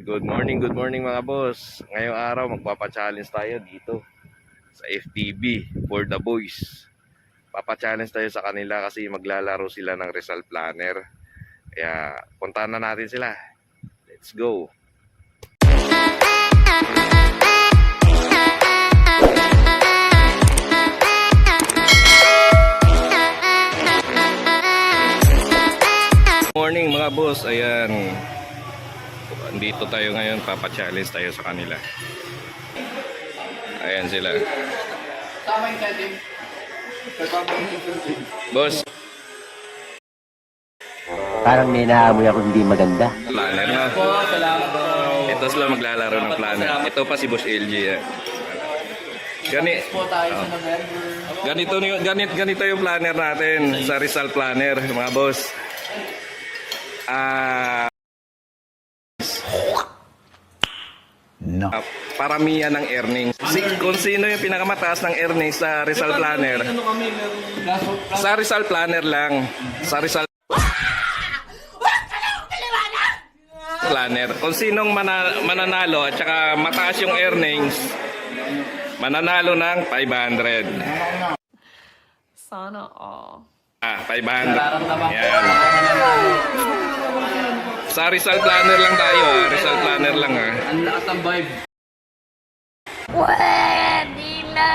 Good morning mga boss. Ngayong araw magpapa-challenge tayo dito sa FTB for the boys. Papa-challenge tayo sa kanila kasi maglalaro sila ng Rizal Planner. Kaya puntahan na natin sila. Let's go. Morning mga boss. Ayan. Dito tayo ngayon, papa-challenge tayo sa kanila. Ayan sila. Boss. Parang may naamoy ako hindi maganda. Planner na. Ito sila maglalaro ng planner. Ito pa si Boss LG. Ganito yung planner natin sa Rizal Planner, mga boss. No. Paramihan ng earnings. Kung sino yung pinakamataas ng earnings sa Rizal Planner. Sa Rizal Planner lang. Sa Rizal Planner. Kung sinong mananalo at saka mataas yung earnings, mananalo ng 500. Sana all. 500. Yan. Sa Rizal Planner lang tayo, Rizal Planner lang Ang lakas ng vibe. Pwede na!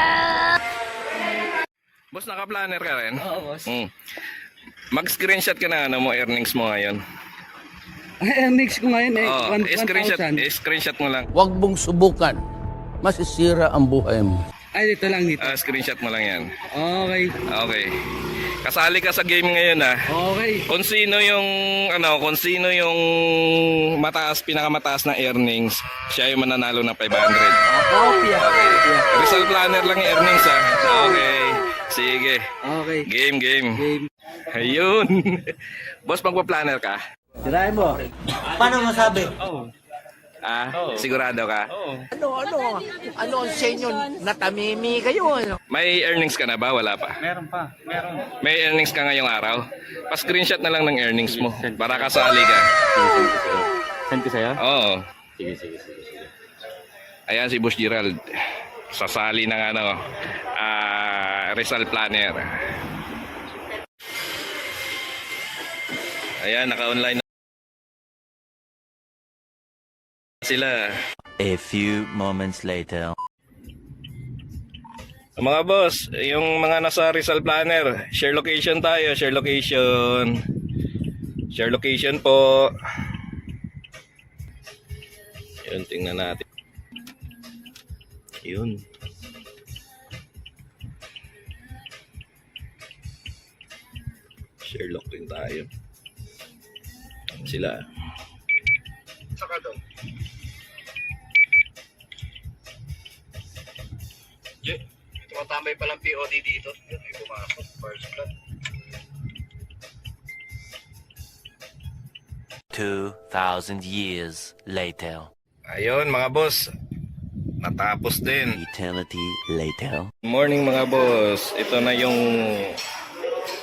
Boss, naka-planner ka rin? Oo, boss. Mag-screenshot ka na mo earnings mo ngayon. Earnings ko ngayon Oh, 1,000. screenshot mo lang. Huwag mong subukan. Masisira ang buhay mo. Ay, dito lang dito. Screenshot mo lang yan. Okay. Okay. Kasali ka sa game ngayon Okay. Kung sino yung pinakamataas na earnings, siya yung mananalo ng 500. Okay. Rizal Planner lang yung earnings Okay. Sige. Okay. Game. Game. Ayun. Boss, magpa-planner ka? Tirahin mo. Paano masabi? Sigurado ka? Ano ang senyo? Natamimi kayo, ano? May earnings ka na ba? Wala pa? Meron. May earnings ka ngayong araw? Pa-screenshot na lang ng earnings mo para kasali ka. Send ko sa'yo? Oo. Sige. Ayan si Boss Gerald. Sasali ng Rizal Planner. Ayan, naka-online na sila. A few moments later. Mga boss, yung mga nasa Rizal Planner, share location tayo, share location. Share location po. Yun, tingnan natin. Yun. Share lock din tayo. Sila. Saka doon. Tumatambay palang POD dito. Yun, may pumasok. First blood. 2,000 years later. Ayun mga boss. Natapos din. Eternity later. Good morning mga boss. Ito na yung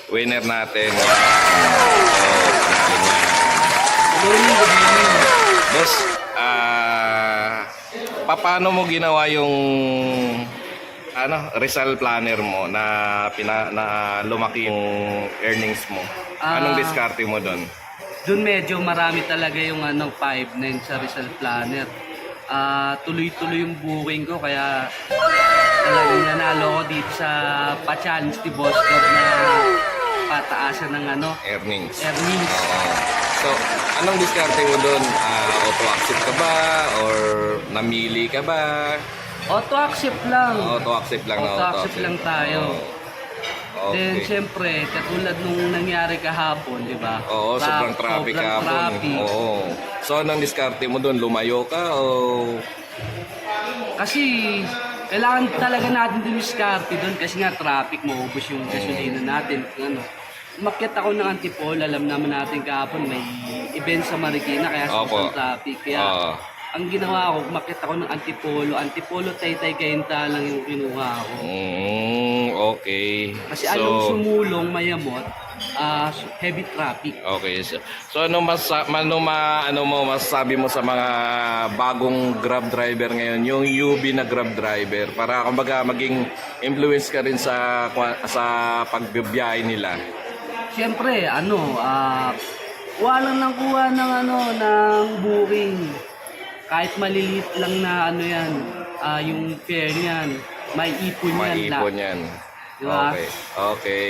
winner natin. Boss, paano mo ginawa yung Rizal Planner mo na lumaki yung earnings mo? Anong diskarte mo doon? Doon medyo marami talaga yung 5-9 sa Rizal Planner. Tuloy-tuloy yung booking ko kaya talagang nanalo ko dito sa pa-challenge ni Boss Dog na pataasan ng Earnings. earnings. So, anong diskarte mo doon? Auto-accept ka ba? Or namili ka ba? Auto-accept lang. Auto-accept lang. Auto-accept lang tayo. Then, Okay. syempre, katulad nung nangyari kahapon, di ba? Oo, sobrang traffic sobrang kahapon. traffic. Oo. So, anong diskarte mo doon? Lumayo ka o... Kasi, kailangan talaga natin dumiskarte doon kasi nga traffic, maubos yung gasolina natin. Umakyat ako ng Antipolo, alam naman natin kahapon may event sa Marikina kaya sobrang traffic. Kaya, ang ginawa ko, umakyat ako ng Antipolo, Taytay Kayenta lang yung kinuha ko. Okay. Kasi anong sumulong, mayamot, heavy traffic. Okay. So ano mo masasabi mo sa mga bagong Grab driver ngayon, yung UB na Grab driver, para kumbaga maging influence ka rin sa pagbibiyahe nila. Siyempre, kuha lang ng kuha ng ng booking. Kahit maliliit lang na yan, yung fare niyan, may ipon yan. Maipon yan. Diba? Okay. Okay.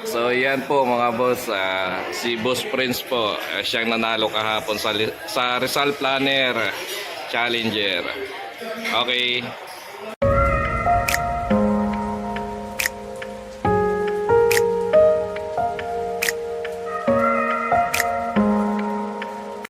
So yan po mga boss, si Boss Prince po, siyang nanalo kahapon sa Rizal Planner Challenger. Okay.